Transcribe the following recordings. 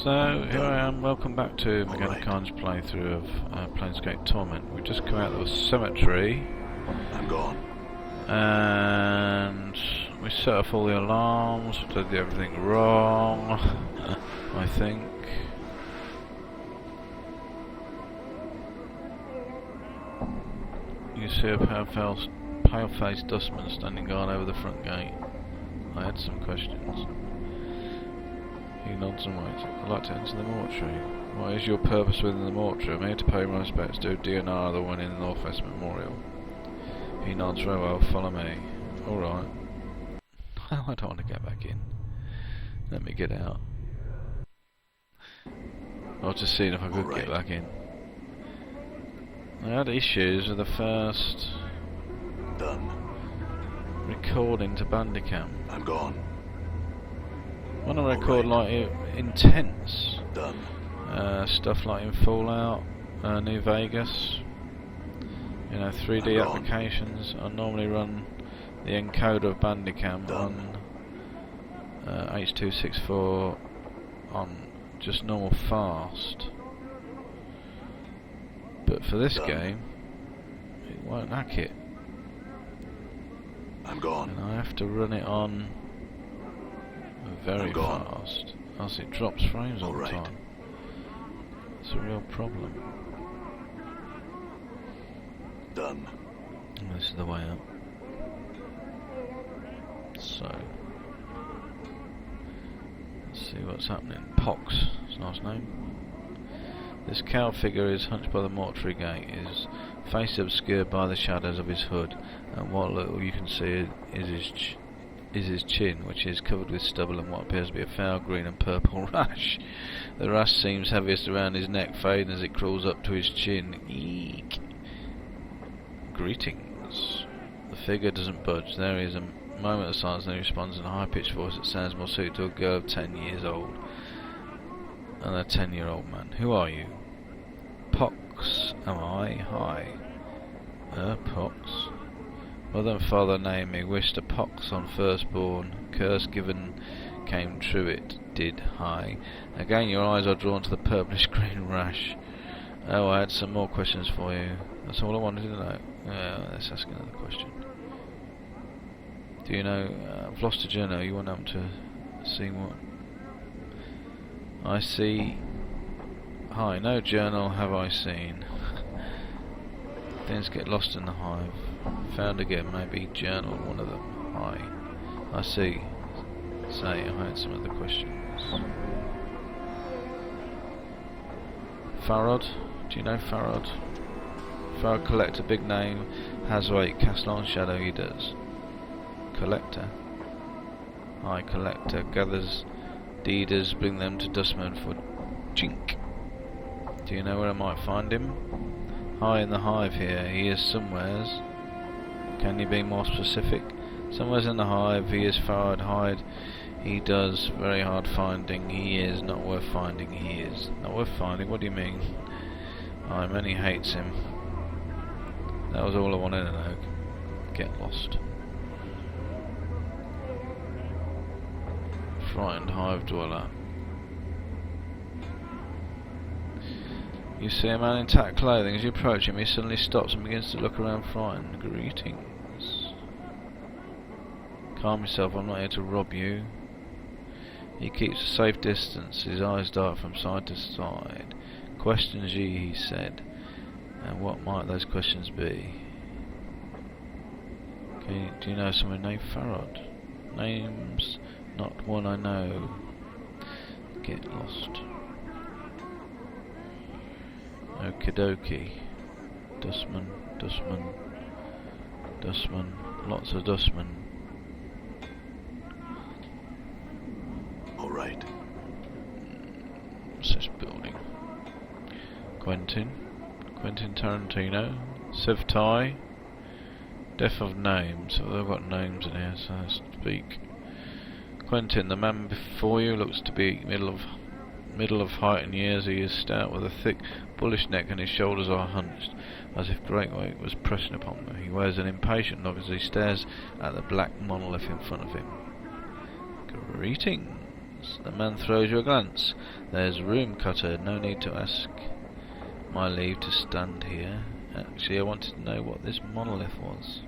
So here I am, welcome back to Mechanicons playthrough of Planescape Torment. We've just come out of the cemetery. I'm gone. And we set off all the alarms, did everything wrong, I think. You see a pale-faced dustman standing guard over the front gate. I had some questions. He nods and waits. I'd like to enter the mortuary. What is your purpose within the mortuary? I'm here to pay my respects to DNR, the one in the Northwest Memorial. He nods very well. Follow me. Alright. I don't want to get back in. Let me get out. I was just seeing if I could get back in. I had issues with the first recording to Bandicam. I'm gone. When I record like intense stuff like in Fallout, New Vegas, you know, 3D applications, I normally run the encoder of Bandicam on H.264 on just normal fast. But for this game, it won't hack it. I'm gone. And I have to run it on very fast, else it drops frames all the time. It's a real problem. Done. And this is the way up. So, let's see what's happening. Pox, it's a nice name. This cow figure is hunched by the mortuary gate, his face obscured by the shadows of his hood, and what little you can see is his chin, which is covered with stubble and what appears to be a foul green and purple rash. The rash seems heaviest around his neck, fading as it crawls up to his chin. Eek. Greetings. The figure doesn't budge. There is a moment of silence, and he responds in a high-pitched voice that sounds more suited to a girl of 10 years old and a 10-year-old man. Who are you? Pox, am I? Hi. Pox. Mother and father named me, wished a pox on firstborn, curse given came true, it did. Hi. Again your eyes are drawn to the purplish green rash. Oh, I had some more questions for you. That's all I wanted to know. Let's ask another question. Do you know, I've lost a journal, you want them to see what? I see. Hi, no journal have I seen. Things get lost in the hive. Found again, maybe journal, one of them. Hi. I see. Say, I had some other questions. Farod? Do you know Farod? Farod Collector, big name, has weight, cast long shadow, he does. Collector? Hi, Collector, gathers deeders, bring them to Dustman for Jink. Do you know where I might find him? High in the hive here, he is somewheres. Can you be more specific? Somewheres in the hive, he is Farad hide. He does very hard finding. He is not worth finding. He is not worth finding. What do you mean? I many hates him. That was all I wanted to know. Get lost. Frightened hive dweller. You see a man in tacked clothing. As you approach him, he suddenly stops and begins to look around frightened. Greetings. Calm yourself, I'm not here to rob you. He keeps a safe distance, his eyes dart from side to side. Questions ye, he said. And what might those questions be? Okay, do you know someone named Farad? Names, not one I know. Get lost. Okie dokie. Dustman, Dustman, Dustman, lots of Dustman. Alright. What's this building? Quentin Tarantino, Civ Tai, Death of Names. So they've got names in here, so to speak. Quentin, the man before you looks to be middle of height and years. He is stout with a thick, bullish neck, and his shoulders are hunched, as if great weight was pressing upon them. He wears an impatient look as he stares at the black monolith in front of him. Greetings. plains. The man throws you a glance. There's room, Cutter. No need to ask my leave to stand here. Actually, I wanted to know what this monolith was.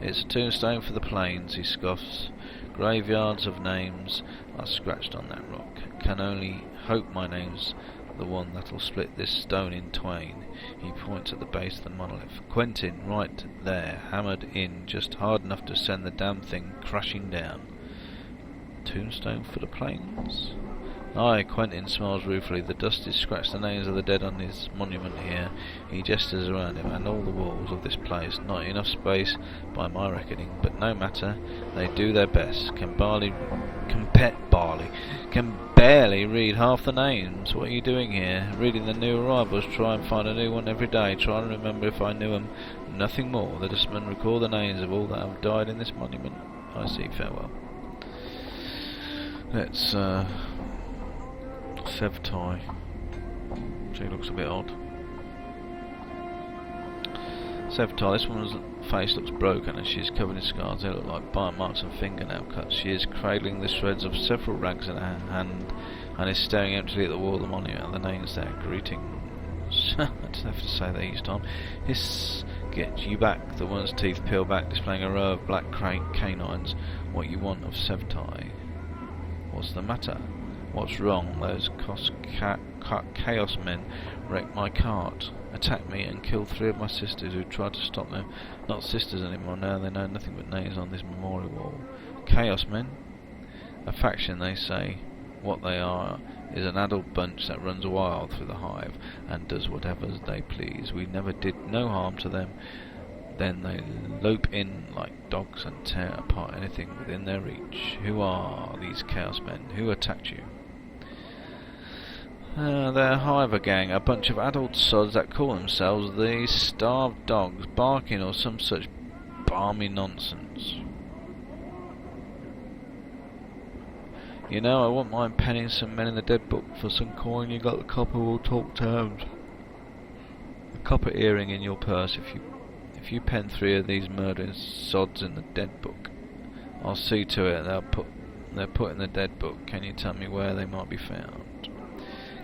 It's a tombstone for the plains, he scoffs. Graveyards of names are scratched on that rock. Can only hope my name's the one that'll split this stone in twain. He points at the base of the monolith. Quentin, right there, hammered in just hard enough to send the damn thing crashing down. Tombstone for the plains? Aye, Quentin smiles ruefully. The dust has scratched the names of the dead on his monument here. He gestures around him and all the walls of this place. Not enough space by my reckoning, but no matter. They do their best. Can barely read half the names. What are you doing here? Reading the new arrivals. Try and find a new one every day. Try and remember if I knew them. Nothing more. The dustmen record the names of all that have died in this monument. I see. Farewell. Let's Sevtai. She looks a bit odd. Sevtai, this woman's face looks broken and she is covered in scars. They look like bite marks and fingernail cuts. She is cradling the shreds of several rags in her hand and is staring emptily at the wall of the monument. The names there. Greetings. I just have to say that each time. Hiss, get you back. The woman's teeth peel back, displaying a row of black canines. What you want of Sevtai? What's the matter? What's wrong? Those chaos men wrecked my cart, attacked me and killed 3 of my sisters who tried to stop them. Not sisters anymore, now they know nothing but names on this memorial wall. Chaos men? A faction, they say. What they are is an adult bunch that runs wild through the hive and does whatever they please. We never did no harm to them. Then they lope in like dogs and tear apart anything within their reach. Who are these chaos men? Who attacked you? They're a hiver gang, a bunch of adult sods that call themselves the starved dogs, barking or some such balmy nonsense. You know, I wouldn't mind penning some men in the dead book for some coin. You got the copper, will talk terms. A copper earring in your purse if you pen 3 of these murdering sods in the dead book. I'll see to it they're put in the dead book. Can you tell me where they might be found?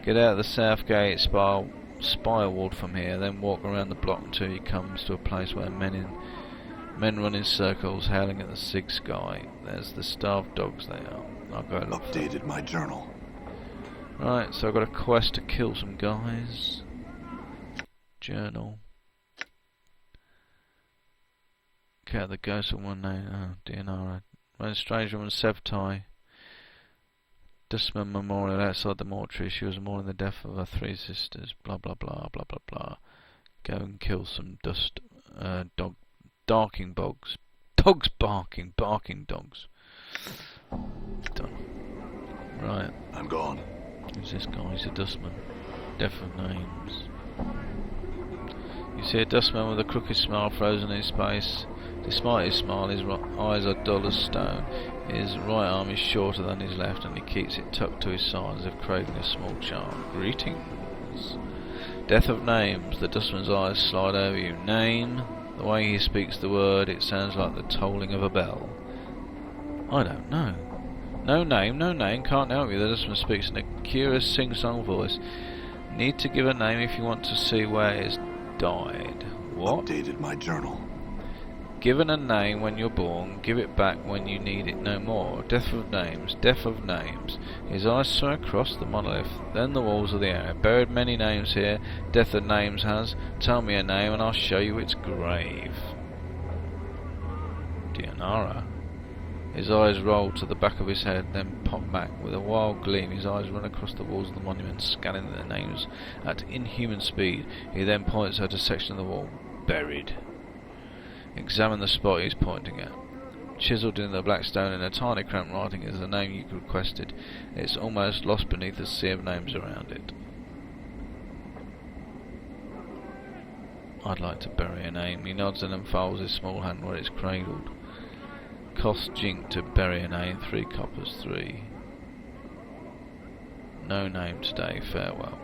Get out of the south gate, spy ward from here, then walk around the block until you comes to a place where men run in circles, howling at the sig sky. There's the starved dogs they are. I'll go look. Updated my journal. Right, so I've got a quest to kill some guys. Journal. Okay, the ghost of one name. Oh, Dianara. When a strange woman, Sevtai. Dustman memorial outside the mortuary. She was mourning the death of her 3 sisters. Blah blah blah blah blah blah. Go and kill some barking dogs. Dogs barking dogs. Done. Right. I'm gone. Who's this guy? He's a dustman. Deaf of names. You see a dustman with a crooked smile frozen in space. Despite his smile, his eyes are dull as stone. His right arm is shorter than his left, and he keeps it tucked to his side as if cradling a small child. Greetings. Death of names. The dustman's eyes slide over you. Name. The way he speaks the word, it sounds like the tolling of a bell. I don't know. No name, can't help you. The dustman speaks in a curious sing-song voice. Need to give a name if you want to see where it's died. What? Updated my journal. Given a name when you're born, give it back when you need it no more. Death of names. His eyes saw across the monolith, then the walls of the area. Buried many names here, death of names has. Tell me a name and I'll show you its grave. Dianara. His eyes roll to the back of his head, then pop back. With a wild gleam, his eyes run across the walls of the monument, scanning the names at inhuman speed. He then points at a section of the wall. Buried. Examine the spot he's pointing at. Chiselled in the black stone in a tiny cramped writing is the name you requested. It's almost lost beneath the sea of names around it. I'd like to bury a name. He nods and unfolds his small hand where it's cradled. Cost jink to bury a name. 3 coppers, 3. No name today. Farewell.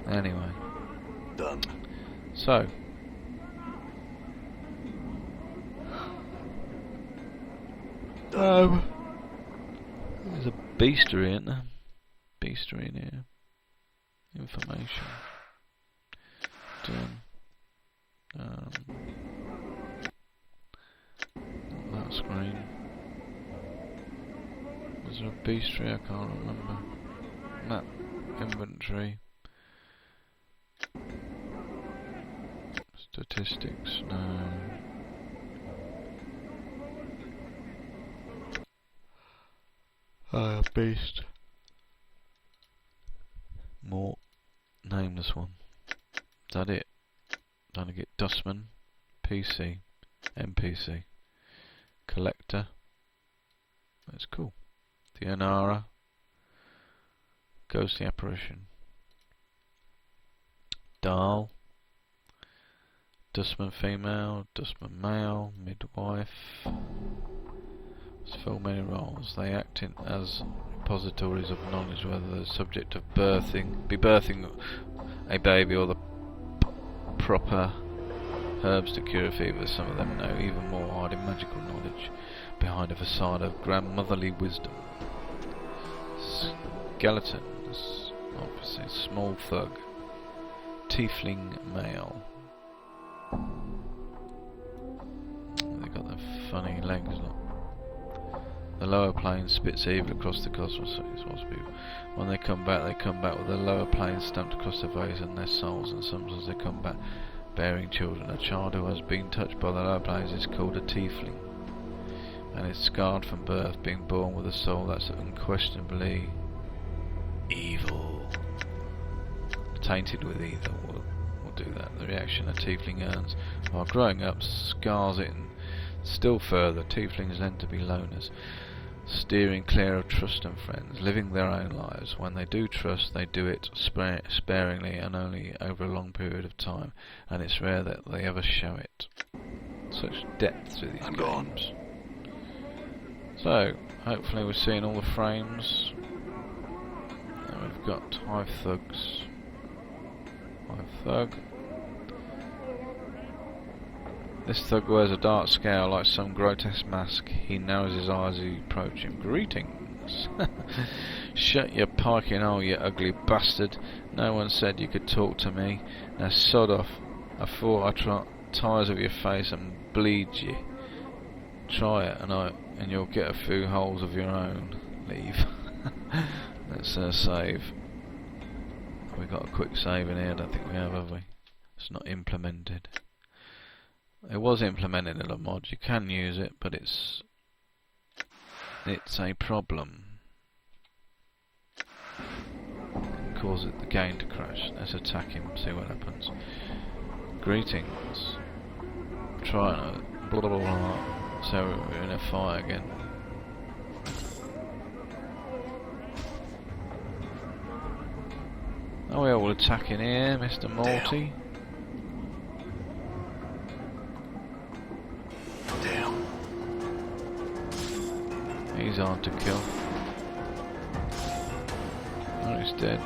Anyway. Done. So. There's a beastery in there. Beastery in here. Information. Done. Not that screen. Was there a beastery? I can't remember. Map. Inventory. Statistics. No. Beast. More. Nameless one. Is that it? Trying to get Dustman. PC. NPC. Collector. That's cool. The Anara. Ghostly Apparition. Dahl. Dustman female. Dustman male. Midwife. Fill many roles. They act as repositories of knowledge, whether the subject of birthing a baby or the proper herbs to cure a fever. Some of them know even more hiding magical knowledge behind a facade of grandmotherly wisdom. Skeletons, obviously, small thug, tiefling male. They got their funny legs. Look. The lower plane spits evil across the cosmos. When they come back with the lower plane stamped across their face and their souls, and sometimes they come back bearing children. A child who has been touched by the lower planes is called a tiefling, and is scarred from birth, being born with a soul that's unquestionably evil. Tainted with evil. We'll do that. The reaction a tiefling earns while growing up scars it, and still further, tieflings learn to be loners, steering clear of trust and friends, living their own lives. When they do trust, they do it sparingly and only over a long period of time, and it's rare that they ever show it. Such depth to these games. So, hopefully we're seeing all the frames. And we've got Hive Thugs. Hive Thug. This thug wears a dark scale like some grotesque mask. He narrows his eyes as he approaches him. Greetings! Shut your piking hole, you ugly bastard. No one said you could talk to me. Now sod off. I thought I'd try ties of your face and bleed you. Try it and you'll get a few holes of your own. Leave. Let's save. We got a quick save in here. I don't think we have we? It's not implemented. It was implemented in a mod. You can use it, but it's a problem. Cause the game to crash. Let's attack him. See what happens. Greetings. Try it. Blah blah blah. So we're in a fight again. Oh, we're all attacking here, Mr. Morte. Damn. He's hard to kill. Oh, he's dead.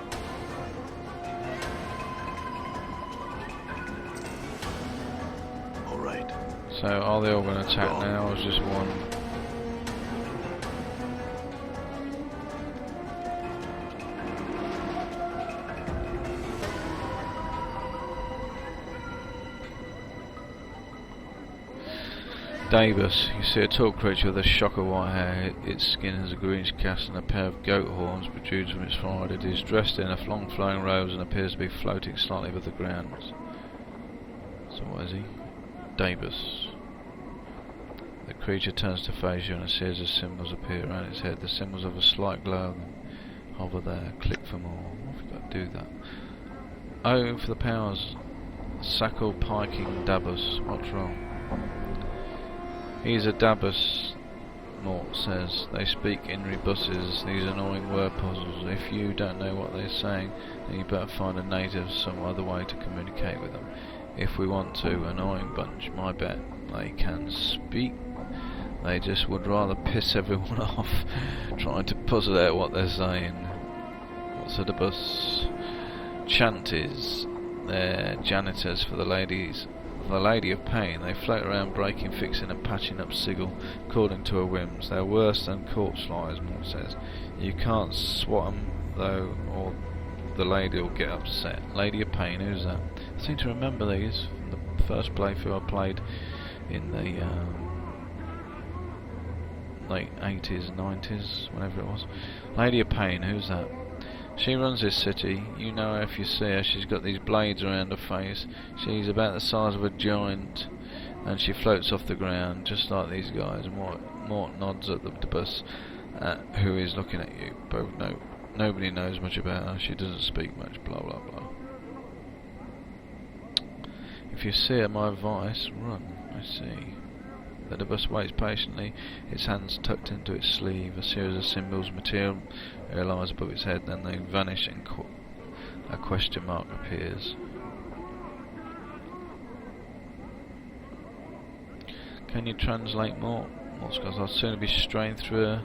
Alright. So are they all going to attack now, or is just one? Davis, you see a tall creature with a shock of white hair. Its skin has a greenish cast and a pair of goat horns protrude from its forehead. It is dressed in a long flowing robes and appears to be floating slightly above the ground. So what is he? Davis. The creature turns to face you and a series of symbols appear around its head. The symbols of a slight glow. Hover there. Click for more. What have we got to do that? Oh, for the powers. Sackle piking Dabus. What's wrong? He's a Dabus, Morte says. They speak in rebuses, these annoying word puzzles. If you don't know what they're saying, then you better find a native some other way to communicate with them. If we want to, annoying bunch, my bet they can speak. They just would rather piss everyone off trying to puzzle out what they're saying. What's a Dabus? Chanties. They're janitors for the ladies the Lady of Pain. They float around breaking, fixing and patching up Sigil according to her whims. They're worse than corpse flyers, Morte says. You can't swat 'em though, or the lady will get upset. Lady of Pain, who's that? I seem to remember these from the first playthrough I played in the late 80s, 90s, whenever it was. Lady of Pain, who's that? She runs this city. You know her if you see her. She's got these blades around her face. She's about the size of a giant, and she floats off the ground just like these guys. Morte nods at the bus, who is looking at you. Both know. Nobody knows much about her. She doesn't speak much. Blah blah blah. If you see her, my advice: run. I see. The bus waits patiently, its hands tucked into its sleeve. A series of symbols materialise above its head, then they vanish and a question mark appears. Can you translate more? Morte goes, I'll soon be straying through a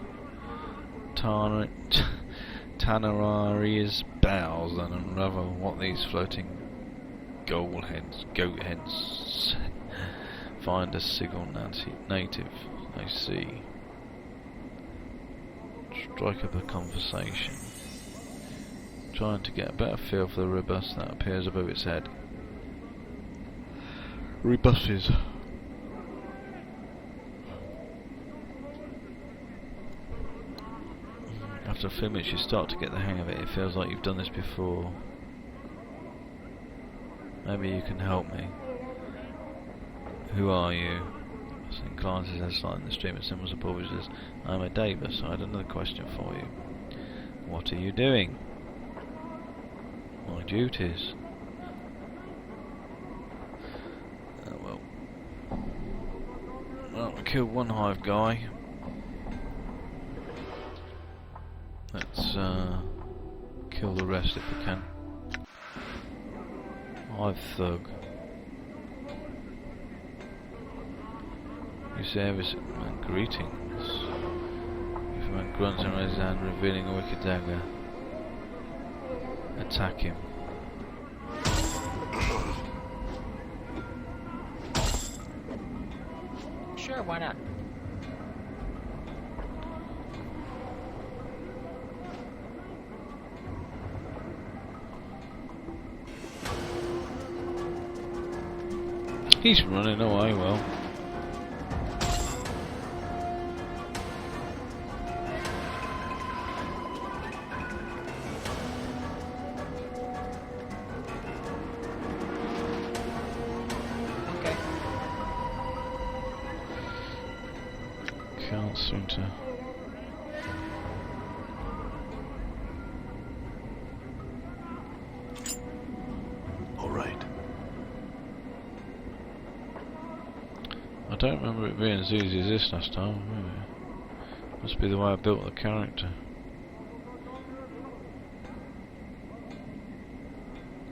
Tanarari's bowels and unravel what these floating goat heads find a Sigil native. I see. Strike up a conversation. Trying to get a better feel for the rebus that appears above its head. Rebuses. After a few minutes you start to get the hang of it. It feels like you've done this before. Maybe you can help me. Who are you? St. Glances head slightly in the stream of symbols above which says, I'm a Davis. I had another question for you. What are you doing? My duties. Well, we killed one hive guy. Let's kill the rest if we can. Hive thug. You say greetings. If a man grunts and raises his hand, revealing a wicked dagger, attack him. Sure, why not? He's running away well. Can't seem to. All right. I don't remember it being as easy as this last time. Maybe. Must be the way I built the character.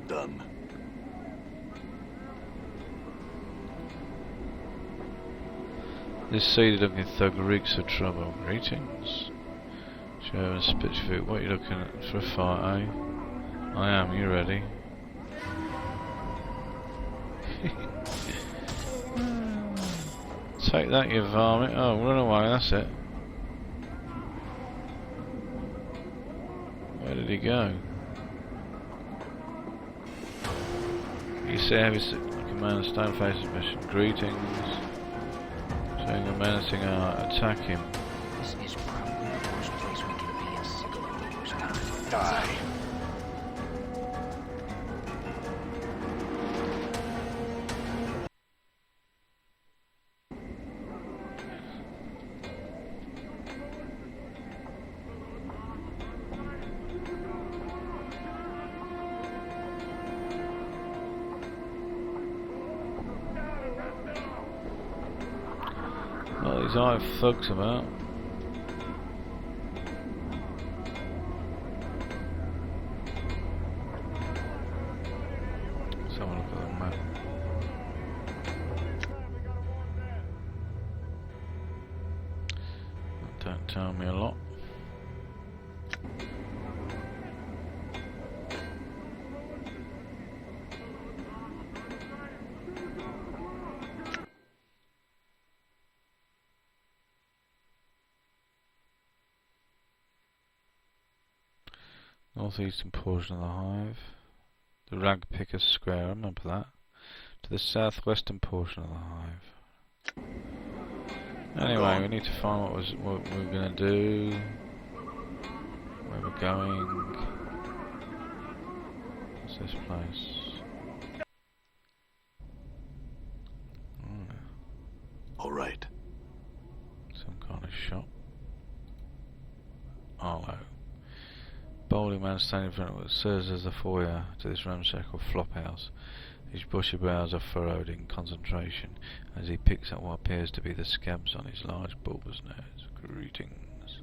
Done. This seedy looking thug reeks of trouble. Greetings. Show and Spitchfoot. What are you looking at for a fight, eh? I am, you ready? Take that, you varmint. Oh, run away, that's it. Where did he go? You see heavy looking man, stone faced mission. Greetings. Showing a menacing art, attack him. This is probably the worst place we can be as Sigil leaders. Die. What are these hive thugs about? Let's have a look at the map. That don't tell me a lot. Northeastern portion of the hive. The rag picker square, I remember that. To the southwestern portion of the hive. Anyway, we need to find what we're gonna do, where we're going. What's this place? All right. Some kind of shop. Oh no. Bowling man standing in front of what serves as the foyer to this ramshackle flop house. His bushy brows are furrowed in concentration as he picks up what appears to be the scabs on his large bulbous nose. Greetings.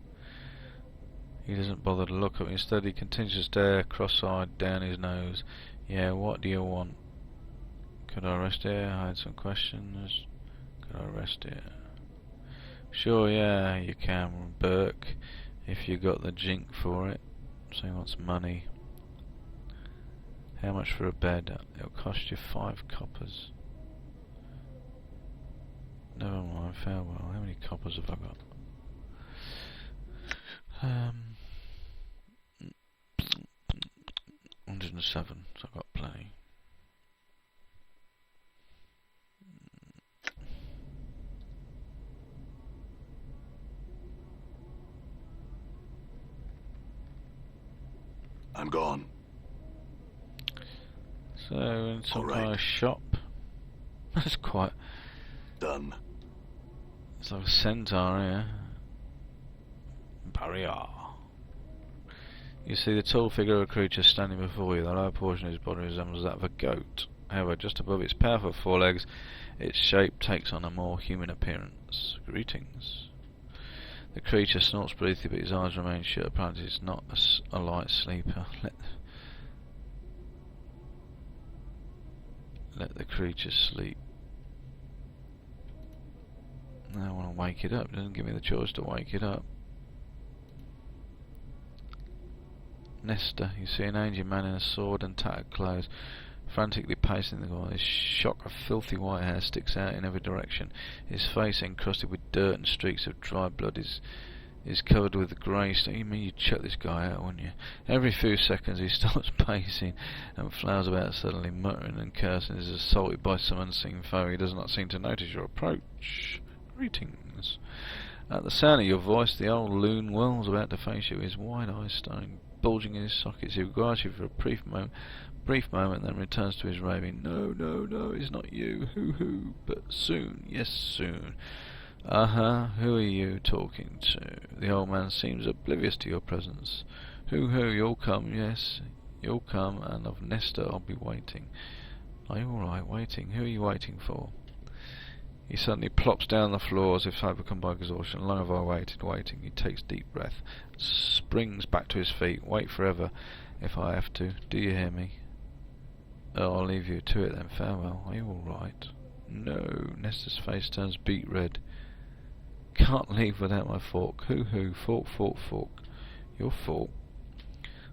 He doesn't bother to look up. Instead, he continues to stare cross-eyed down his nose. Yeah, what do you want? Could I rest here? I had some questions. Could I rest here? Sure, yeah, you can, Burke, if you got the jink for it. So he wants money. How much for a bed? It'll cost you 5 coppers. Never mind, farewell. How many coppers have I got? 107, so I've got plenty. I'm gone. So, in some All kind right. of shop. That's quite... Done. It's like a centaur here. Barrier. You see the tall figure of a creature standing before you. The lower portion of his body resembles that of a goat. However, just above its powerful forelegs, its shape takes on a more human appearance. Greetings. The creature snorts briefly, but his eyes remain shut. Apparently it's not a light sleeper. Let the creature sleep. I want to wake it up. It doesn't give me the choice to wake it up. Nesta, you see an aged man in a sword and tattered clothes, frantically pacing the ground. His shock of filthy white hair sticks out in every direction. His face, encrusted with dirt and streaks of dry blood, is covered with grey. You mean you'd chuck this guy out, wouldn't you? Every few seconds he stops pacing and flowers about suddenly, muttering and cursing. Is assaulted by some unseen foe. He does not seem to notice your approach. Greetings. At the sound of your voice, the old loon whirls about to face you, his wide eyes starting bulging in his sockets. He regards you for a brief moment, then returns to his raving. No, no, no, it's not you. Hoo-hoo. But soon, yes, soon. Who are you talking to? The old man seems oblivious to your presence. Hoo-hoo, you'll come, yes, you'll come, and of Nesta I'll be waiting. Are you alright, waiting? Who are you waiting for? He suddenly plops down on the floor as if overcome by exhaustion. Long have I waiting. He takes deep breath, springs back to his feet. Wait forever, if I have to. Do you hear me? Oh, I'll leave you to it then. Farewell. Are you alright? No. Nesta's face turns beet red. Can't leave without my fork. Hoo-hoo. Fork, fork, fork. Your fork.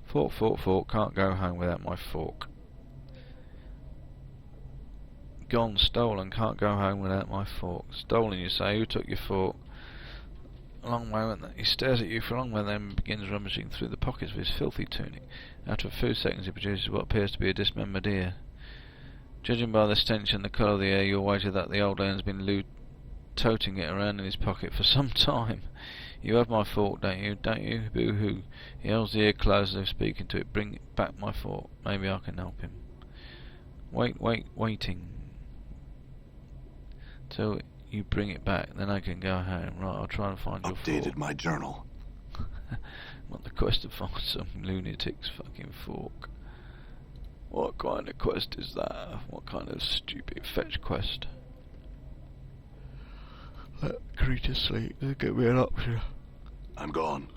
Fork, fork, fork. Can't go home without my fork. Gone, stolen, can't go home without my fork. Stolen, you say? Who took your fork? A long moment, he stares at you for a long moment, then begins rummaging through the pockets of his filthy tunic. After a few seconds, he produces what appears to be a dismembered ear. Judging by the stench and the colour of the air, you'll wager that the old man's been toting it around in his pocket for some time. You have my fork, don't you? Don't you? Boo-hoo. He holds the ear close as if speaking to it. Bring back my fork. Maybe I can help him. Waiting. Till you bring it back, then I can go home. Right, I'll try and find your fork. Updated my journal. I'm on the quest to find some lunatic's fucking fork. What kind of quest is that? What kind of stupid fetch quest? Let the creature sleep. Doesn't give me an option. I'm gone.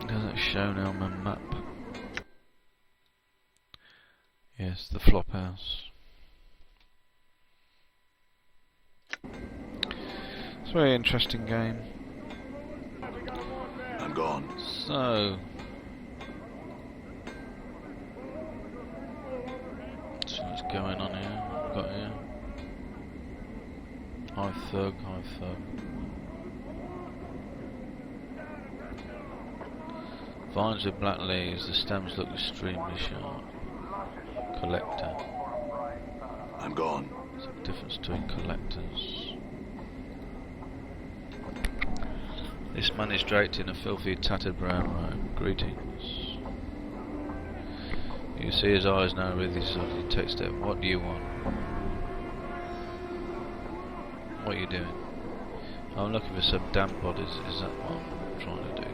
Doesn't show now on my map. Yes, the flop house. very interesting game. I'm gone. So what's going on here? Got here. High thug, high thug. Vines with black leaves, the stems look extremely sharp. Collector. I'm gone. What's the difference between collectors? This man is draped in a filthy, tattered brown robe. Greetings. You see his eyes now with his he takes step. What do you want? What are you doing? I'm looking for some damp bodies, is that what I'm trying to do?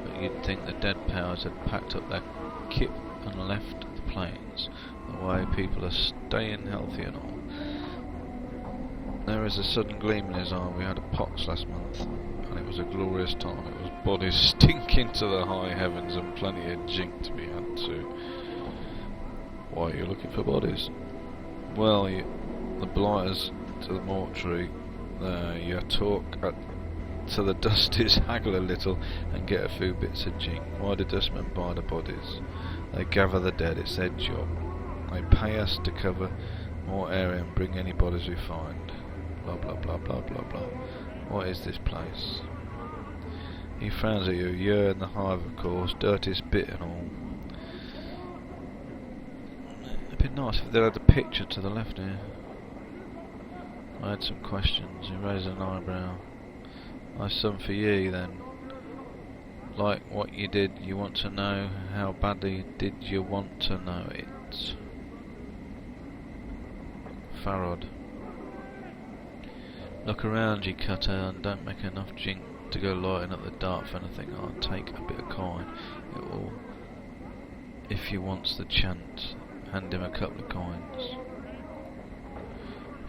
But you'd think the dead powers had packed up their kit and left the plains, the way people are staying healthy and all. There is a sudden gleam in his eye. We had a pox last month, and it was a glorious time. It was bodies stinking to the high heavens and plenty of jink to be had too. Why are you looking for bodies? Well, the blighters to the mortuary, you talk to the dusties, haggle a little and get a few bits of jink. Why do dustmen buy the bodies? They gather the dead, it's their job. They pay us to cover more area and bring any bodies we find. Blah blah blah blah blah blah. What is this place? He frowns at you. You're in the hive, of course, dirtiest bit and all. It'd be nice if they had a picture to the left here. I had some questions. He raised an eyebrow. Nice some for ye then. Like what you did, you want to know how badly did you want to know it? Farrod. Look around ye cutter and don't make enough jink to go lighting up the dark for anything. I'll take a bit of coin. It will, if you wants the chance. Hand him a couple of coins.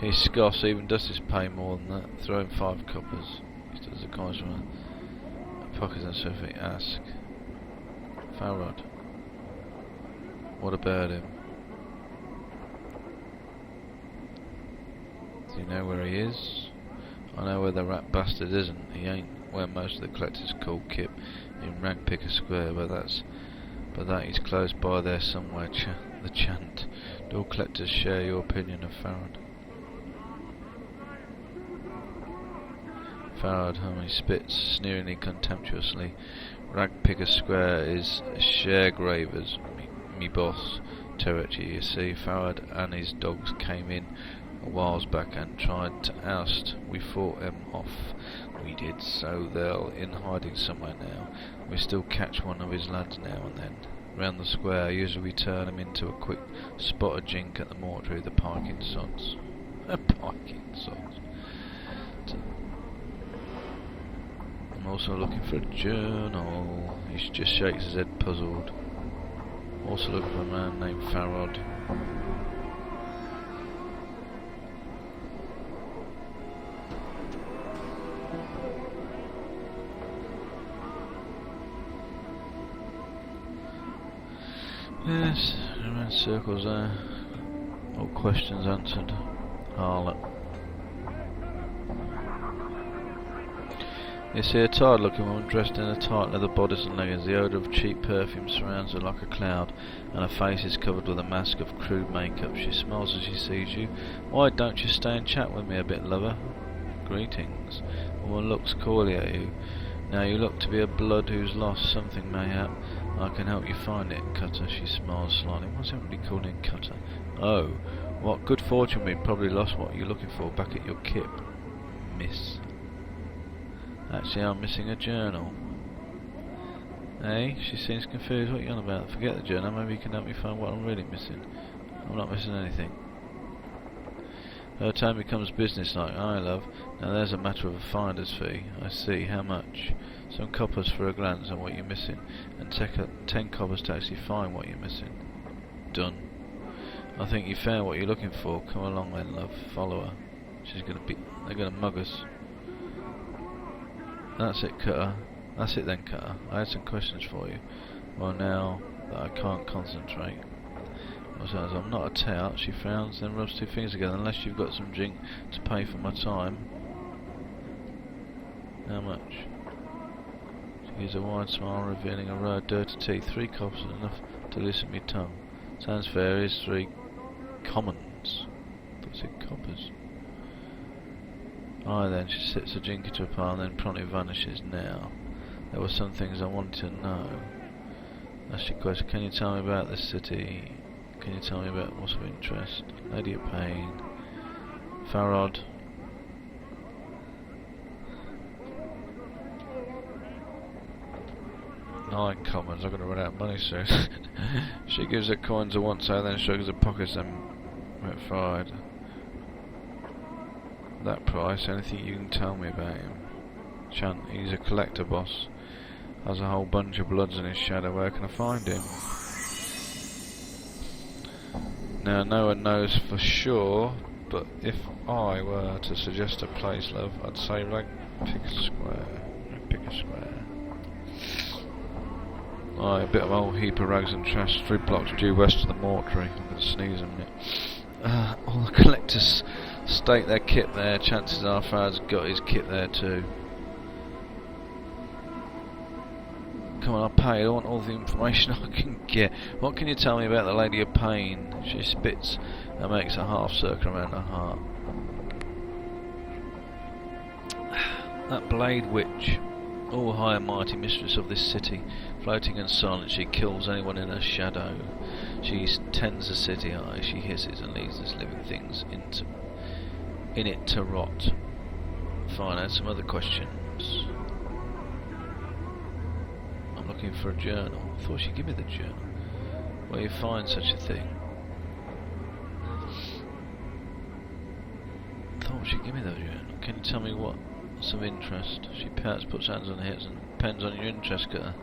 He scoffs, even Dusty's pay more than that. Throw him 5 coppers. He does the coins from a pocket and so he ask. Farrod. What about him? Do you know where he is? I know where the rat bastard isn't. He ain't where most of the collectors call Kip in Ragpicker Square, but that he's close by there somewhere. The chant. Do all collectors share your opinion of Farrod? Farrod humming spits sneeringly contemptuously. Ragpicker Square is Sharegraver's, me boss territory. You see, Farrod and his dogs came in a whiles back and tried to oust. We fought them off. We did, so they're in hiding somewhere now. We still catch one of his lads now and then. Round the square, usually we turn him into a quick spot of jink at the mortuary, the parking sods. Parking sods. I'm also looking for a journal. He just shakes his head puzzled. Also looking for a man named Farrod. Yes, around circles there. All questions answered. Harlot. You see a tired looking woman dressed in a tight leather bodice and leggings. The odour of cheap perfume surrounds her like a cloud, and her face is covered with a mask of crude makeup. She smiles as she sees you. Why don't you stay and chat with me a bit, lover? Greetings. The woman looks coyly at you. Now you look to be a blood who's lost something mayhap. I can help you find it, Cutter. She smiles slightly. What's everybody calling Cutter? Oh, what good fortune we'd probably lost what you're looking for back at your kip, miss. Actually, I'm missing a journal. Hey, she seems confused. What are you on about? Forget the journal. Maybe you can help me find what I'm really missing. I'm not missing anything. Her tone becomes businesslike. Aye, love. Now there's a matter of a finder's fee. I see. How much? Some coppers for a glance on what you're missing, and 10 coppers to actually find what you're missing. Done. I think you found what you're looking for. Come along then, love. Follow her. They're gonna mug us. That's it, Cutter. That's it then, Cutter. I had some questions for you. Well, now that I can't concentrate. I'm not a tout. She frowns, then rubs 2 fingers together. Unless you've got some drink to pay for my time. How much? She gives a wide smile, revealing a row of dirty teeth. 3 coppers enough to loosen me tongue. Sounds fair, here's 3 commons. I thought it said coppers. Aye then, she sits a jinky to a pile and then promptly vanishes. Now, there were some things I wanted to know. Ask your question, can you tell me about this city? Can you tell me about what's of interest? Lady of Pain. Farod. Nine commons, I'm going to run out of money soon. She gives her coins a once over, then shrugs her pockets and went fried. That price, anything you can tell me about him? Chant, he's a collector boss. Has a whole bunch of bloods in his shadow. Where can I find him? Now, no one knows for sure, but if I were to suggest a place, love, I'd say pick a square. Pick a square. Aye, a bit of old heap of rags and trash, 3 blocks due west of the Morte. I'm going to sneeze a minute. All the collectors stake their kit there. Chances are Farad's got his kit there too. Come on, I'll pay. I want all the information I can get. What can you tell me about the Lady of Pain? She spits and makes a half circle around her heart. That Blade Witch, all high and mighty mistress of this city, floating and silent, she kills anyone in her shadow. She tends the city high, she hisses and leaves us living things in it to rot. Fine, I had some other questions. I'm looking for a journal. I thought she'd give me the journal. Where you find such a thing? I thought she'd give me the journal. Can you tell me what's of interest? She pouts, puts hands on her hips and depends on your interest, cutter.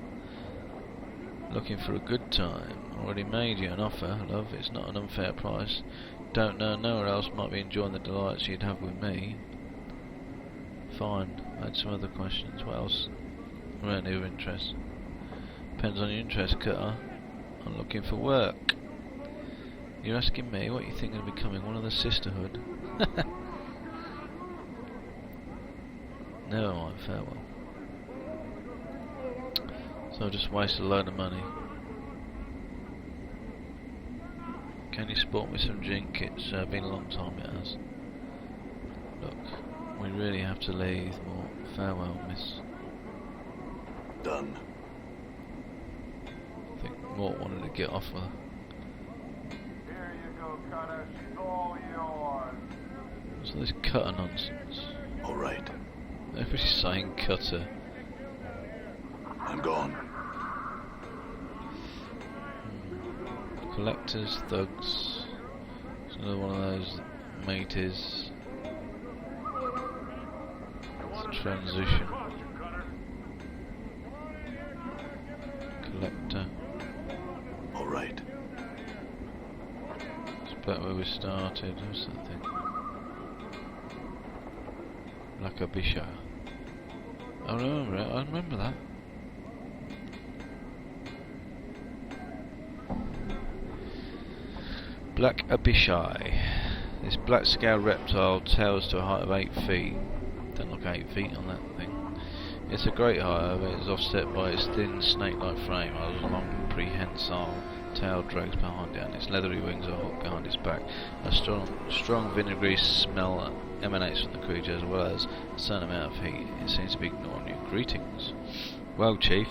Looking for a good time. Already made you an offer, love. It's not an unfair price. Don't know nowhere else might be enjoying the delights you'd have with me. Fine. I had some other questions. What else? Really of interest. Depends on your interest, cutter. I'm looking for work. You're asking me what you think of becoming one of the sisterhood? Never mind, farewell. So I've just wasted a load of money. Can you sport me some drink? It's been a long time, it has. Look, we really have to leave. More farewell, miss. Done. I think Morte wanted to get off her. Here you go, cutter. She's all yours. What's all this cutter nonsense? All right. Everybody's saying cutter. I'm gone. Collectors, thugs. It's another one of those mateys. It's a transition. Collector. All right. It's back where we started. What's that thing? Like a Bishop. I remember it. I remember that. Black Abishai. This black scale reptile towers to a height of 8 feet. Don't look 8 feet on that thing. It's a great height, however, it is offset by its thin snake-like frame, while its long prehensile tail drags behind it, and its leathery wings are hooked behind its back. A strong vinegary smell emanates from the creature, as well as a certain amount of heat. It seems to be ignoring your greetings. Well, Chief.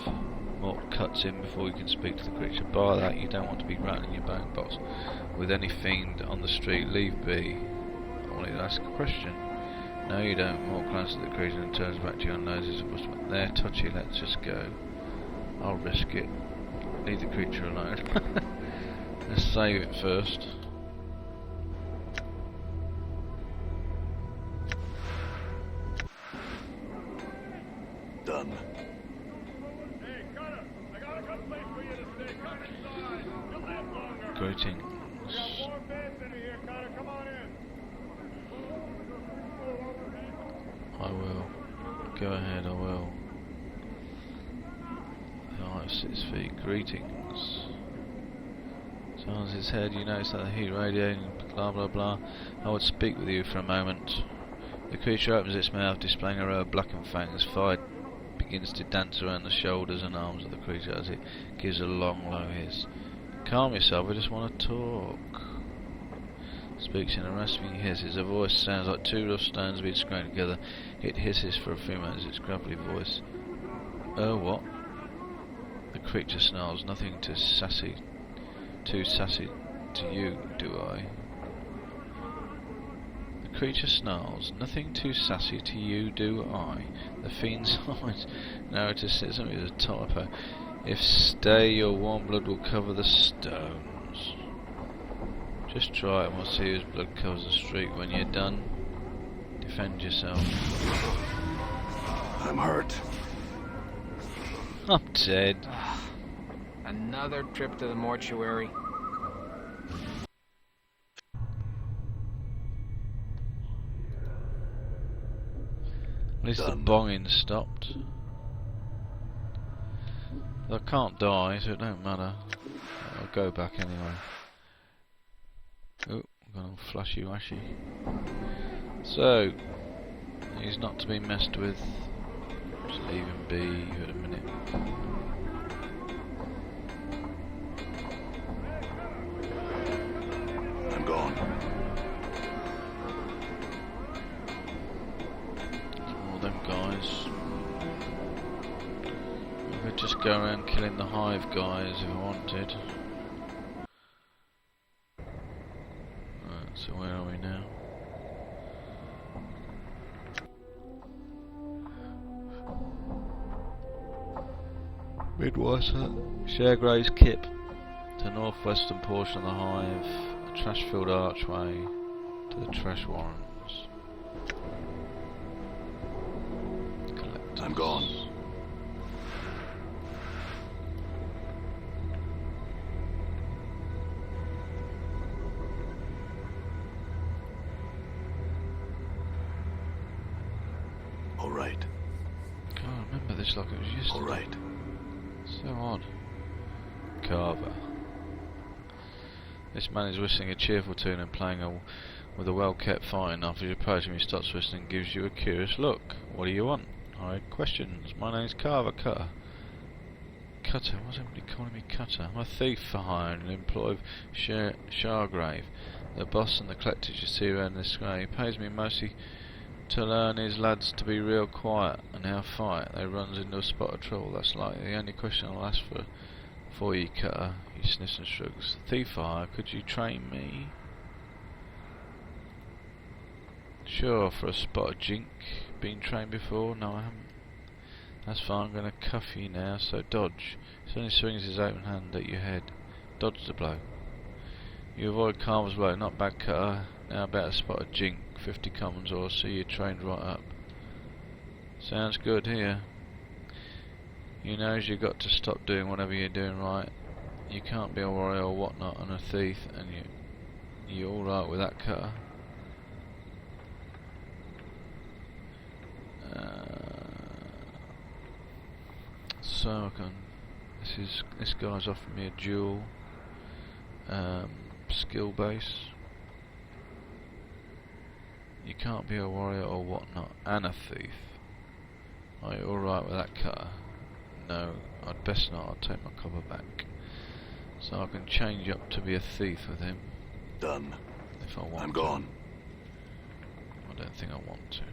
Morte cuts in before you can speak to the creature. By that, you don't want to be rattling your bone box with any fiend on the street. Leave be. I wanted to ask a question. No, you don't. Morte glances at the creature and turns back to you and noses. There, touchy, let's just go. I'll risk it. Leave the creature alone. Let's save it first. Done. Hey, cutter. I got a good place for you to stay. Come inside. You'll live longer. Greetings. We got more beds in here, cutter. Come on in. I will. Go ahead, I will. Alright, 6 feet. Greetings. Turns his head, you notice that the heat radiating, blah blah blah. I would speak with you for a moment. The creature opens its mouth, displaying a row of blackened fangs. Fire begins to dance around the shoulders and arms of the creature as it gives a long, low hiss. Calm yourself, I just want to talk. Speaks in a rasping hiss. His voice sounds like two rough stones being scraped together. It hisses for a few moments, its gravelly voice. Oh, what? The creature snarls. Nothing too sassy to you, do I? The creature snarls. Nothing too sassy to you, do I? The fiend's eyes narrator says something with a typo. If stay, your warm blood will cover the stones. Just try it and we'll see whose blood covers the street. When you're done, defend yourself. I'm hurt. I'm dead. Another trip to the mortuary. At least Done. the bonging stopped. I can't die, so it don't matter. I'll go back anyway. Oh, I'm gonna flashy washy. So, he's not to be messed with. Just leave him be for a minute. I'm gone. All them guys. I could just go around killing the hive guys if I wanted. Right, so where are we now? Midwife's hut. Sharegrave's Kip. The northwestern portion of the hive. A trash-filled archway to the trash warrens. Collectors. I'm gone. All right. Can't remember this like it was yesterday. All right. So odd. Carver. This man is whistling a cheerful tune and playing with a well-kept fine. After you approach him, he stops whistling and gives you a curious look. What do you want? I had questions. My name's Carver Cutter. Cutter? Why's everybody calling me Cutter? I'm a thief for hire and an employee of Shargrave. The boss and the collectors you see around this square. He pays me mostly to learn his lads to be real quiet and how fight. They runs into a spot of trouble. That's like the only question I'll ask for you, Cutter. He sniffs and shrugs. Thief for hire, could you train me? Sure, for a spot of jink. Been trained before? No, I haven't. That's fine, I'm gonna cuff you now, so dodge. He only swings his open hand at your head. Dodge the blow. You avoid Carver's blow, not bad, Cutter. Now about a spot of jink. 50 commons or see you trained right up. Sounds good here. You knows you got to stop doing whatever you're doing, right? You can't be a warrior or whatnot and a thief, and you all right with that, Cutter? So I can. This guy's offering me a dual skill base. You can't be a warrior or whatnot, and a thief. Are you alright with that, Cutter? No, I'd best not, I'll take my copper back. So I can change up to be a thief with him. Done. If I want I'm to. gone. I don't think I want to.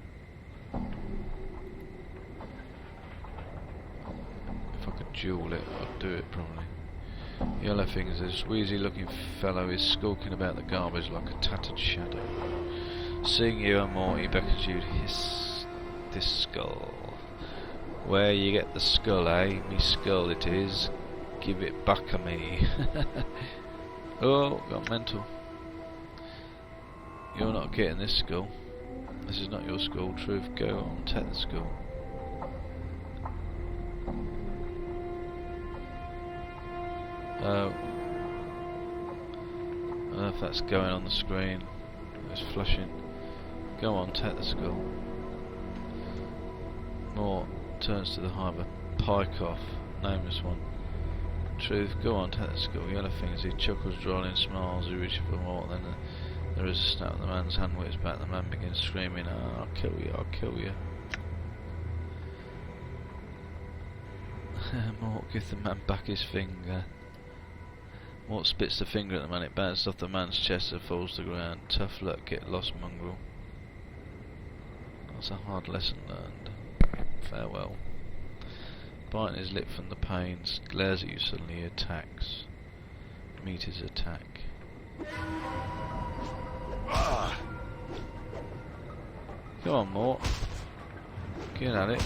If I could duel it, I'd do it probably. Yellow Fingers, this wheezy looking fellow is skulking about the garbage like a tattered shadow. Seeing you and Morte beckons you to hiss this skull. Where you get the skull, eh? Me skull it is. Give it back a me. Oh, got mental. You're not getting this skull. This is not your skull, Truth. Go on, take the skull. I don't know if that's going on the screen. It's flashing. Go on, take the skull. Morte turns to the hive. Pike off. Nameless one. Truth, go on, take the skull. Yellow Fingers, he chuckles, drawing, smiles, he reaches for Morte, There is a snap of the man's hand whips back. The man begins screaming, "Ah, I'll kill you, I'll kill you." Morte gives the man back his finger. Morte spits the finger at the man. It bounces off the man's chest and falls to the ground. Tough luck, get lost, mongrel. That's a hard lesson learned. Farewell. Biting his lip from the pain, glares at you suddenly, he attacks. Meet his attack. Come on, Morte. Get at it.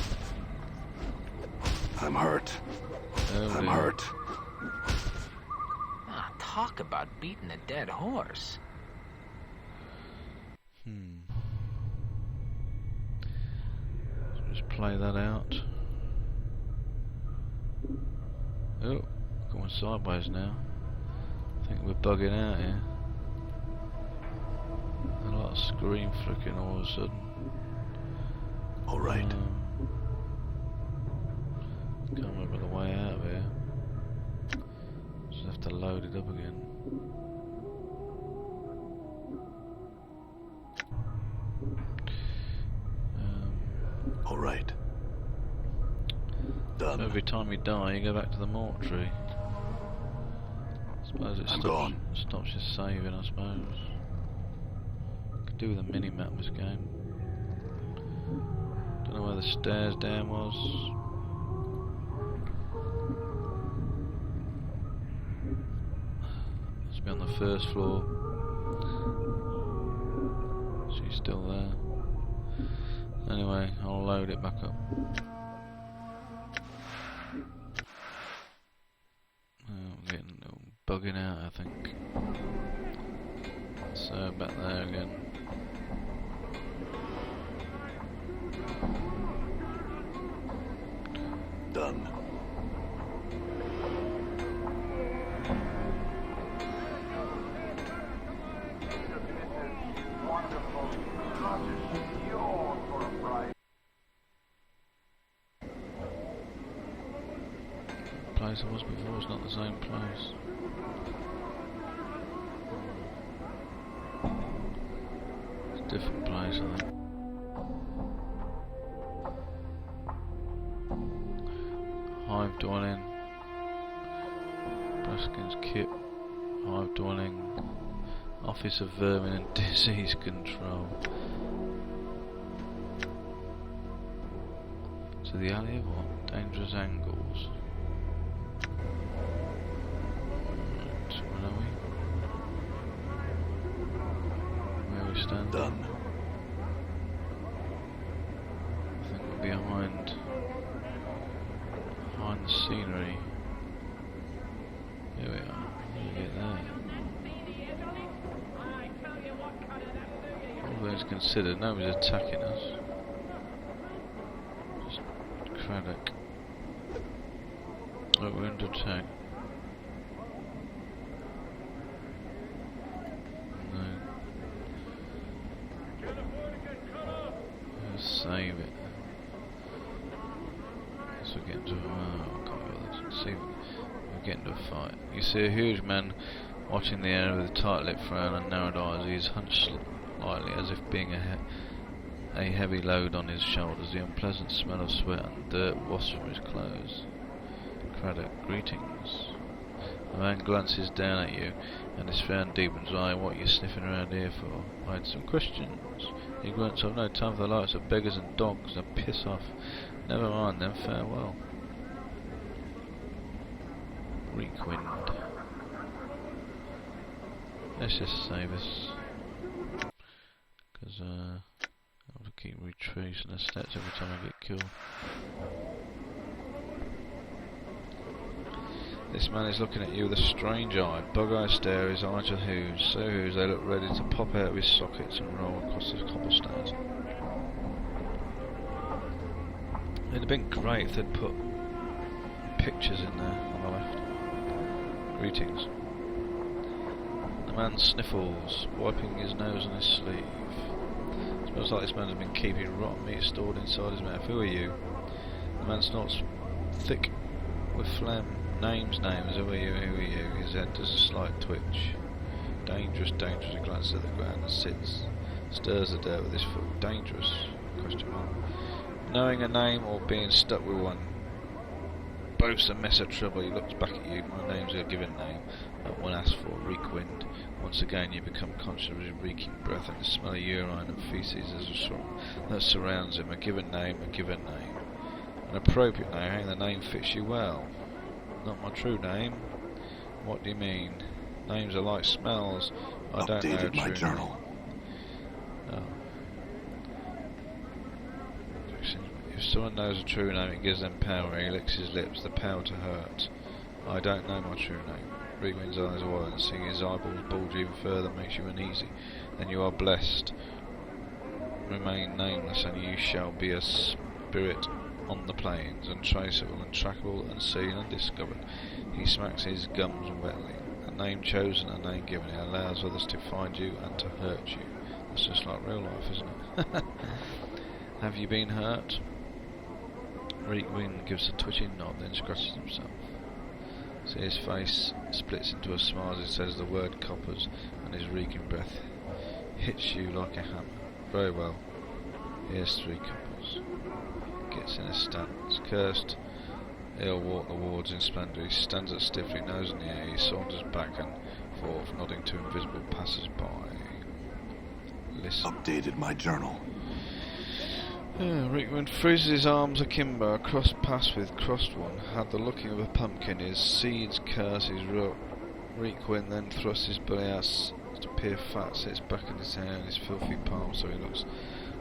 I'm hurt. Oh, I'm dear. hurt. Ah, talk about beating a dead horse. Let's just play that out. Oh, going sideways now. I think we're bugging out here. A lot of screen flicking all of a sudden. All right. Can't remember the way out of here. Just have to load it up again. All right. Done. Every time you die, you go back to the mortuary. I suppose it I'm gone. stops you saving, I suppose. Could do with a mini-map this game. Don't know where the stairs down was. Must be on the first floor. She's still there. Anyway, I'll load it back up. Bugging out, I think. So back there again. Done. Place I was before is not the same place. It's a different place, I think. Hive dwelling. Braskin's kit. Hive dwelling. Office of Vermin and Disease Control. To the alley of what? Dangerous angles. Right, where are we? Where are we standing? Done. I think we're behind the scenery. Here we are. How do we get there? All things considered, nobody's attacking us. Just Craddock. Oh, we're under attack. No. Let's save it. So we get into see, we're getting to a fight. You see a huge man watching the air with a tight-lipped frown and narrowed eyes. He is hunched slightly, as if being a heavy load on his shoulders. The unpleasant smell of sweat and dirt wafts from his clothes. Craddock, greetings. The man glances down at you, and his frown deepens. Why, what are you sniffing around here for? I had some questions. He grunts, I've no time for the likes of beggars and dogs. Now piss off. Never mind then, farewell. Reekwind. Let's just save us. Because I have to keep retracing the stats every time I get killed. This man is looking at you with a strange eye. Bug-eye stare, his eyes are huge. So huge they look ready to pop out of his sockets and roll across the cobblestones. It'd have been great if they'd put pictures in there on the left. Greetings. The man sniffles, wiping his nose on his sleeve. Smells like this man has been keeping rotten meat stored inside his mouth. Who are you? The man snorts thick with phlegm. Names. Who are you? His head does a slight twitch. Dangerous, dangerous. He glances at the ground and stirs the dirt with his foot. Dangerous? Question mark. Knowing a name or being stuck with one. Both's a mess of trouble. He looks back at you. My name's a given name, not one asked for. Reek-wind. Once again you become conscious of his reeking breath and the smell of urine and feces that surrounds him. A given name, a given name. An appropriate name, and the name fits you well. Not my true name. What do you mean? Names are like smells. I don't know a true my journal. Name. Oh. If someone knows a true name, it gives them power. He licks his lips, the power to hurt. I don't know my true name. Reekwind's eyes are wide, and seeing his eyeballs bulge even further makes you uneasy. Then you are blessed. Remain nameless, and you shall be a spirit on the plains, untraceable, untrackable, unseen, undiscovered. He smacks his gums wetly. A name chosen, a name given. It allows others to find you and to hurt you. That's just like real life, isn't it? Have you been hurt? Reekwind gives a twitching nod, then scratches himself. See his face splits into a smile as he says the word coppers, and his reeking breath hits you like a hammer. Very well. Here's 3 coppers. Gets in a stance. Cursed, he'll walk the wards in splendour. He stands up stiffly, nose in the air. He saunters back and forth, nodding to invisible passers-by. Listen. Updated my journal. Reekwind freezes his arms akimbo, a crossed pass with crossed one, had the looking of a pumpkin. His seeds curse his rope. Reekwind then thrusts his belly out to appear fat, sits back in his hair and his filthy palm so he looks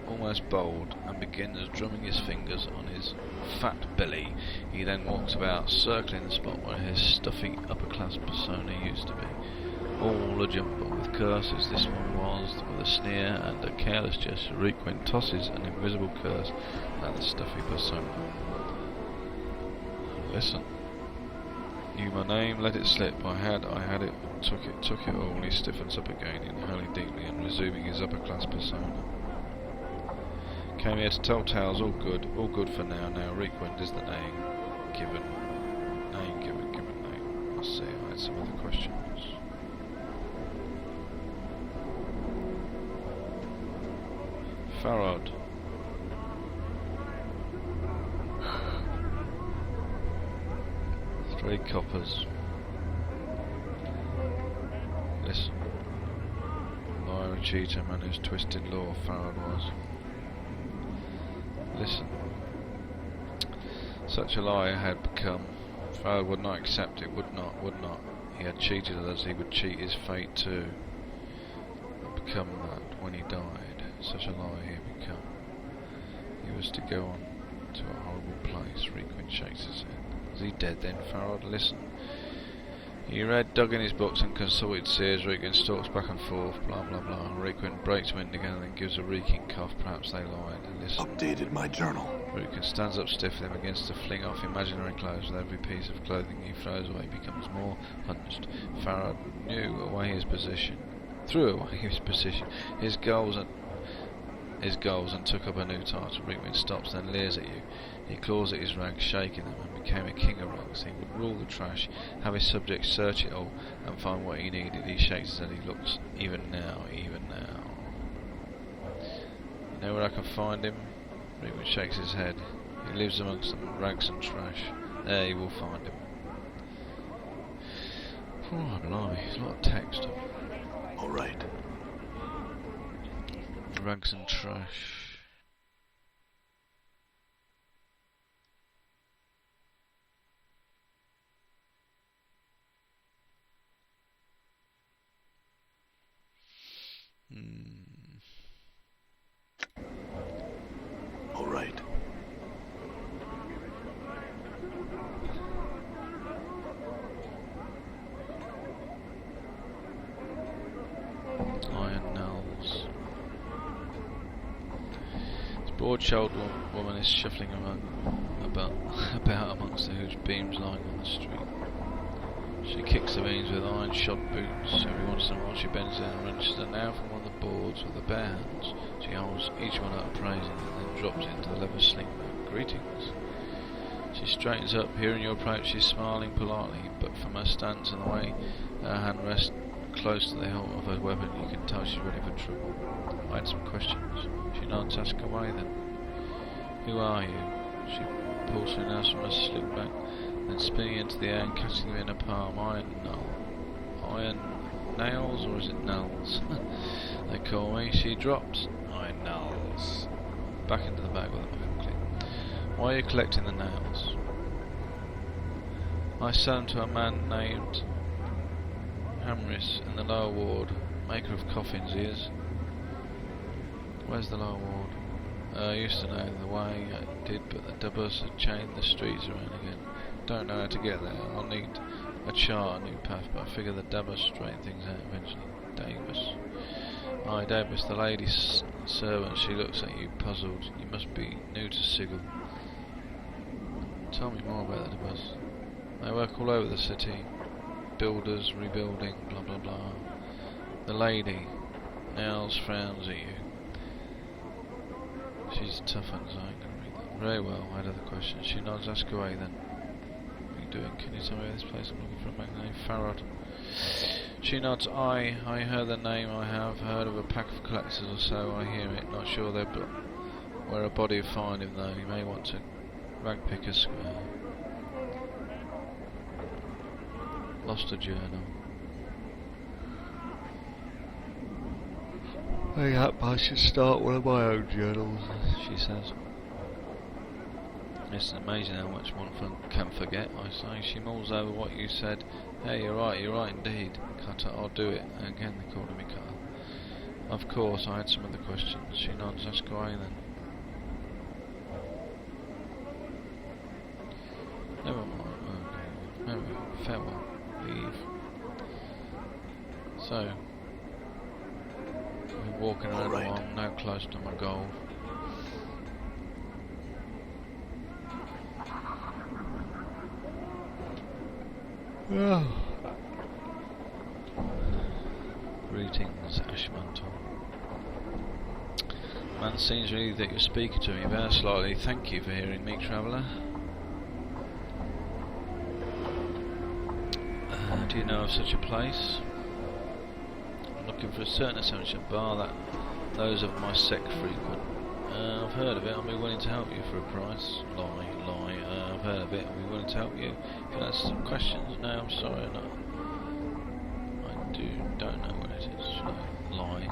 almost bold, and begins drumming his fingers on his fat belly. He then walks about, circling the spot where his stuffy upper-class persona used to be. All a jumble with curses this one was, with a sneer and a careless gesture. Reekwind tosses an invisible curse at the stuffy persona. Listen. You my name, let it slip. I had it, took it all. He stiffens up again, inhaling deeply and resuming his upper-class persona. Came here to tell tales, all good for now. Now Reekwind is the name given. Name given name. I see, I had some other questions. Farad. Three coppers. Listen. Liar and cheater, man whose twisted law Farad was. Listen. Such a liar had become. Farad would not accept it, would not. He had cheated others, he would cheat his fate too. And become that when he died. Such a liar he had become. He was to go on to a horrible place. Reekwind shakes his head. Is he dead then, Farad? Listen. He read, dug in his books and consulted seers. Reekwind stalks back and forth, blah blah blah. Reekwind breaks wind again and then gives a reeking cough. Perhaps they lied. Listen. Updated my journal. Reekwind stands up stiffly and begins to fling off imaginary clothes. With every piece of clothing he throws away, he becomes more hunched. Farad threw away his position. His goals and took up a new title. Reekwind stops, then leers at you. He claws at his rags, shaking them, and became a king of rugs. He would rule the trash, have his subjects search it all, and find what he needed. He shakes his head, he looks, even now. You know where I can find him? Reekwind shakes his head. He lives amongst them, rags and trash. There you will find him. Oh, blimey, there's a lot of text. Alright. Rags and trash. Alright. Iron Knells. This broad-shouldered woman is shuffling about amongst the huge beams lying on the street. She kicks the beams with iron-shod boots. Every once in a while she bends down and wrenches them out from one of the boards with her bare hands. She holds each one up, praising it, and then drops it into the leather sling bag. Greetings. She straightens up, hearing your approach. She's smiling politely, but from her stance and the way her hand rests close to the hilt of her weapon, you can tell she's ready for trouble. I had some questions. She nods, ask away then. Who are you? She pulls her nails from her slick back, then spinning into the air and catching them in her palm. Iron nails, or is it nails? They call me. She drops. Iron nails. Back into the bag with a muffin clip. Why are you collecting the nails? I sell them to a man named Hamris in the lower ward, maker of coffins he is. Where's the lower ward? I used to know the way I did, but the dubbers had changed the streets around again. Don't know how to get there. I'll need a chart, a new path, but I figure the dubbers straighten things out eventually. Davis. Aye, Davis, the lady's servant. She looks at you, puzzled. You must be new to Sigil. Tell me more about the dubbers. They work all over the city. Builders, rebuilding, blah blah blah. The lady. Nels frowns at you. She's tough and so I ain't gonna read that. Very well, I had other questions. She nods, ask away then. What are you doing? Can you tell me where this place? I'm looking for a man named Farad. She nods, I heard the name, I have heard of a pack of collectors or so, I hear it. Not sure they're where a body will find him though. You may want to rag pick a square. Lost a journal. I should start one of my own journals, she says. It's amazing how much one can forget, I say. She mulls over what you said. Hey, you're right indeed. Cutter, I'll do it. And again they called me Cutter. Of course, I had some other questions. She nods, ask away then. Never mind. No, farewell. Leave. So, we're walking around along, now close to my goal. Greetings, Ashmantle. Man, seems really that you're speaking to me about slightly. Thank you for hearing me, traveller. Do you know of such a place? I'm looking for a certain assumption bar that those of my sect frequent. I've heard of it, I'll be willing to help you for a price. Lie. I've heard of it, I'll be willing to help you. If you answer some questions, no, I'm sorry, no. I don't know what it is. Lie.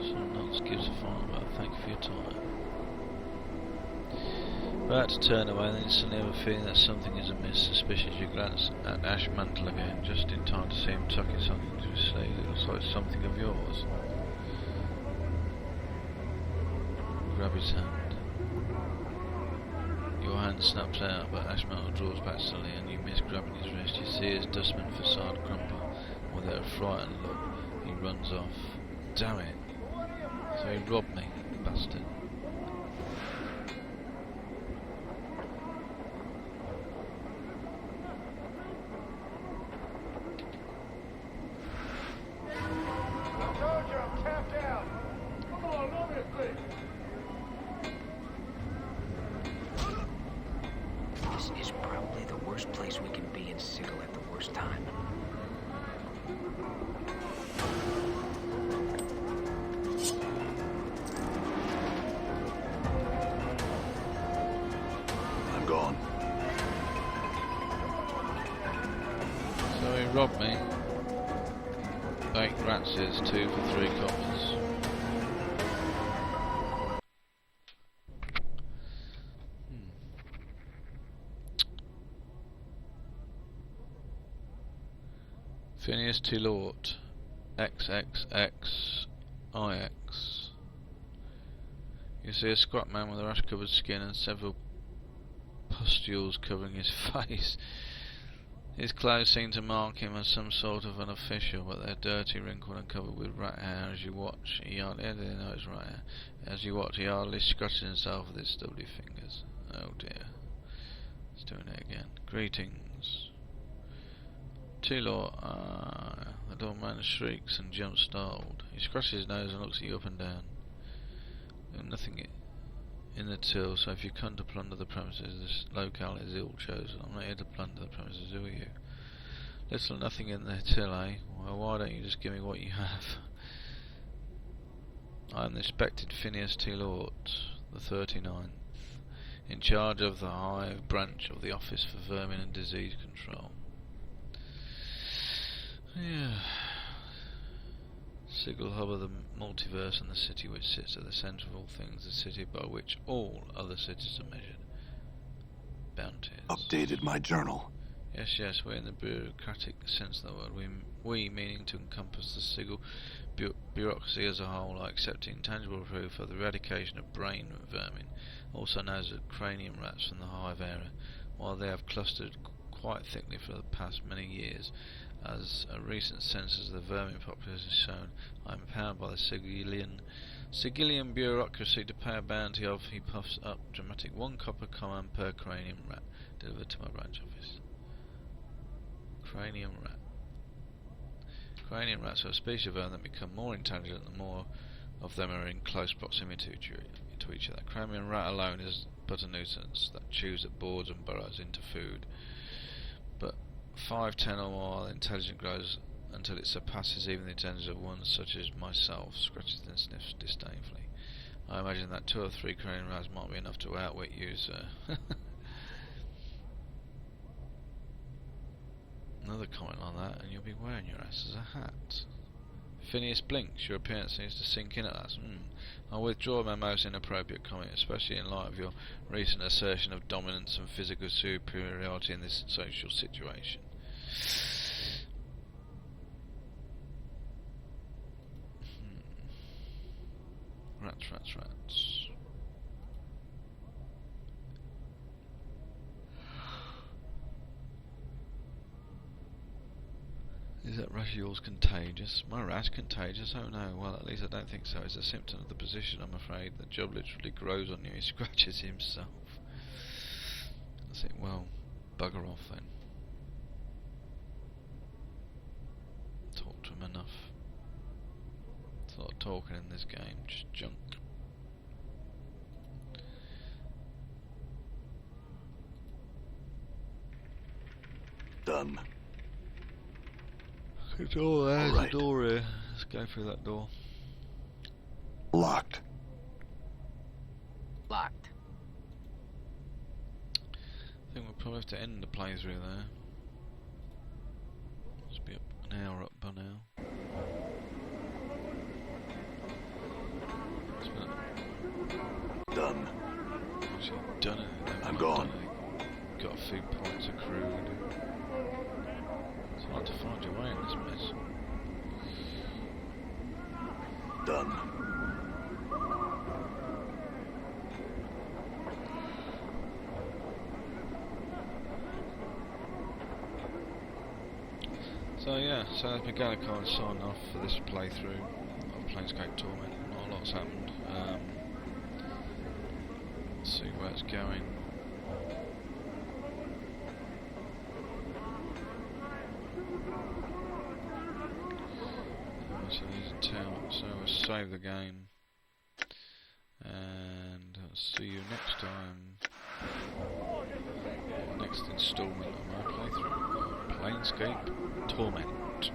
Some nuts gives a fine, but thank you for your time. About to turn away, then you suddenly have a feeling that something is amiss. Suspicious, you glance at Ashmantle again, just in time to see him tucking something into his sleeve. It looks like something of yours. Grab his hand. Your hand snaps out, but Ashmantle draws back suddenly, and you miss grabbing his wrist. You see his dustman facade crumple. With a frightened look, he runs off. Damn it! So he robbed me, bastard. Robbed me. 8 Gratzes, 2 for 3 coppers. Phineas Tillort, XXXIX. You see a squat man with a rash-covered skin and several pustules covering his face. His clothes seem to mark him as some sort of an official, but they're dirty, wrinkled, and covered with rat hair. As you watch, he hardly scratches himself with his stubbly fingers. Oh dear, he's doing it again. Greetings, Tillor. The doorman shrieks and jumps startled. He scratches his nose and looks at you up and down. in the till, so if you come to plunder the premises, this locale is ill chosen. I'm not here to plunder the premises, who are you? Little or nothing in the till, eh? Well, why don't you just give me what you have? I am the respected Phineas T. Lord, the 39th, in charge of the Hive branch of the Office for Vermin and Disease Control. Yeah. Sigil, hub of the multiverse and the city which sits at the centre of all things, the city by which all other cities are measured. Bounties. Updated my journal. Yes, we're in the bureaucratic sense of the word. We meaning to encompass the Sigil bureaucracy as a whole, are accepting tangible proof of the eradication of brain vermin, also known as cranium rats, from the Hive area, while they have clustered quite thickly for the past many years. As a recent census of the vermin population has shown, I am empowered by the Sigilian bureaucracy to pay a bounty of, he puffs up dramatic, 1 copper common per cranium rat, delivered to my branch office. Cranium rat. Cranium rats are a species of vermin that become more intelligent the more of them are in close proximity to each other. Cranium rat alone is but a nuisance that chews at boards and burrows into food. But 5, 10 or more intelligent grows until it surpasses even the intelligence of one such as myself, scratches and sniffs disdainfully. I imagine that 2 or 3 cranium rats might be enough to outwit you, sir. Another comment on that, and you'll be wearing your ass as a hat. Phineas blinks. Your appearance seems to sink in at that. I withdraw my most inappropriate comment, especially in light of your recent assertion of dominance and physical superiority in this social situation. Rats. Is that Rashiel's contagious? My rat contagious? Oh no, well at least I don't think so. It's a symptom of the position, I'm afraid. The job literally grows on you, he scratches himself. I think, well, bugger off then. Talk to him enough. There's a lot of talking in this game, just junk. Done. There's a door here. Let's go through that door. Locked. Locked. I think we'll probably have to end the playthrough there. Must be up an hour up by now. Done. Actually done it. I'm gone. Got a few points accrued. It's hard to find your way in this mess. Done. So yeah, so as Mechanical and sign off for this playthrough of Planescape Torment. Not a lot's happened. Let's see where it's going. So there's a town, so we'll save the game and I'll see you next time, next installment of my playthrough of Planescape Torment.